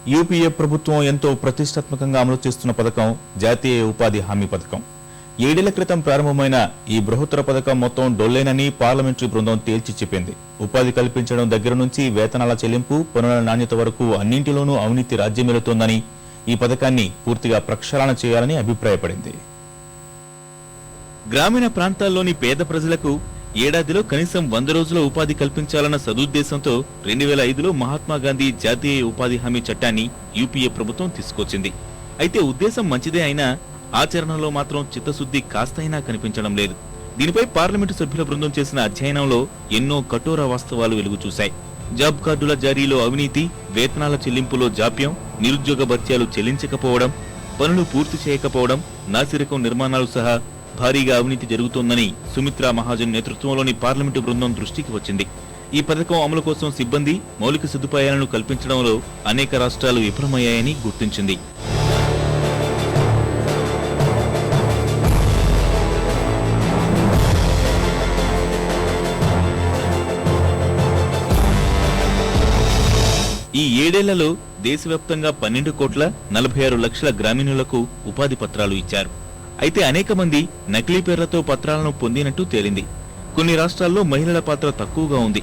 UPA ప్రభుత్వం ఎంతో ప్రతిష్టాత్మకంగా అమలు చేస్తున్న పథకం జాతీయ ఉపాధి హామీ పథకం. 7 ఏళ్ల క్రితం ప్రారంభమైన ఈ బృహత్తర పథకం మొత్తం డొల్లేనని పార్లమెంటరీ బృందం తేల్చి చెప్పింది. ఉపాధి కల్పించడం దగ్గర నుంచి వేతనాల చెల్లింపు, పనుల నాణ్యత వరకు అన్నింటిలోనూ అవినీతి రాజ్యమేలుతోందని, ఈ పథకాన్ని పూర్తిగా ప్రక్షాళన చేయాలని అభిప్రాయపడింది. గ్రామీణ ప్రాంతాల్లోని పేద ప్రజలకు ఏడాదిలో కనీసం 100 రోజుల ఉపాధి కల్పించాలన్న సదుద్దేశంతో 2005లో మహాత్మాగాంధీ జాతీయ ఉపాధి హామీ చట్టాన్ని యూపీఏ ప్రభుత్వం తీసుకొచ్చింది. అయితే ఉద్దేశం మంచిదే అయినా ఆచరణలో మాత్రం చిత్తశుద్ధి కాస్తైనా కనిపించడం లేదు. దీనిపై పార్లమెంటు సభ్యుల బృందం చేసిన అధ్యయనంలో ఎన్నో కఠోర వాస్తవాలు వెలుగు చూశాయి. జాబ్ కార్డుల జారీలో అవినీతి, వేతనాల చెల్లింపులో జాప్యం, నిరుద్యోగ భత్యాలు చెల్లించకపోవడం, పనులు పూర్తి చేయకపోవడం, నాసిరకం నిర్మాణాలు సహా భారీగా అవినీతి జరుగుతోందని సుమిత్రా మహాజన్ నేతృత్వంలోని పార్లమెంటు బృందం దృష్టికి వచ్చింది. ఈ పథకం అమలు కోసం సిబ్బంది, మౌలిక సదుపాయాలను కల్పించడంలో అనేక రాష్ట్రాలు విఫలమయ్యాయని గుర్తించింది. ఈ 7 ఏళ్లలో దేశవ్యాప్తంగా 12,46,00,000 గ్రామీణులకు ఉపాధి పత్రాలు ఇచ్చారు. అయితే అనేక మంది నకిలీ పేర్లతో పత్రాలను పొందినట్టు తేలింది. కొన్ని రాష్ట్రాల్లో మహిళల పాత్ర తక్కువగా ఉంది.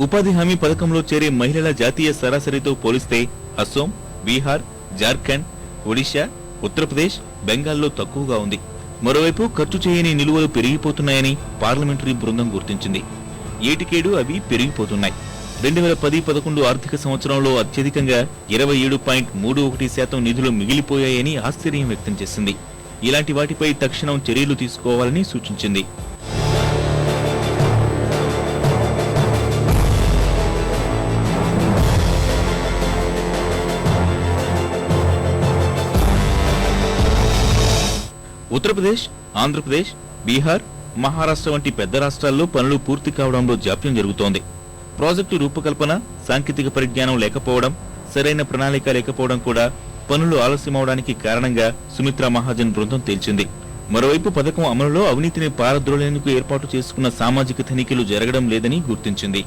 ఉపాధి హామీ పథకంలో చేరే మహిళల జాతీయ సరాసరితో పోలిస్తే అస్సోం, బీహార్, జార్ఖండ్, ఒడిశా, ఉత్తరప్రదేశ్, బెంగాల్లో తక్కువగా ఉంది. మరోవైపు ఖర్చు చేయని నిలువలు పెరిగిపోతున్నాయని పార్లమెంటరీ బృందం గుర్తించింది. ఏటికేడు అవి పెరిగిపోతున్నాయి. 2010-11 ఆర్థిక సంవత్సరంలో అత్యధికంగా 27.31% నిధులు మిగిలిపోయాయని ఆశ్చర్యం వ్యక్తం చేసింది. ఇలాంటి వాటిపై తక్షణం చర్యలు తీసుకోవాలని సూచించింది. ఉత్తరప్రదేశ్, ఆంధ్రప్రదేశ్, బీహార్, మహారాష్ట్ర వంటి పెద్ద రాష్ట్రాల్లో పనులు పూర్తి కావడంలో జాప్యం జరుగుతోంది. ప్రాజెక్టు రూపకల్పన, సాంకేతిక పరిజ్ఞానం లేకపోవడం, సరైన ప్రణాళిక లేకపోవడం కూడా పనులు ఆలస్యమవడానికి కారణంగా సుమిత్రా మహాజన్ బృందం తేల్చింది. మరోవైపు పథకం అమలులో అవినీతిని పారద్రోలేందుకు ఏర్పాటు చేసుకున్న సామాజిక తనిఖీలు జరగడం లేదని గుర్తించింది.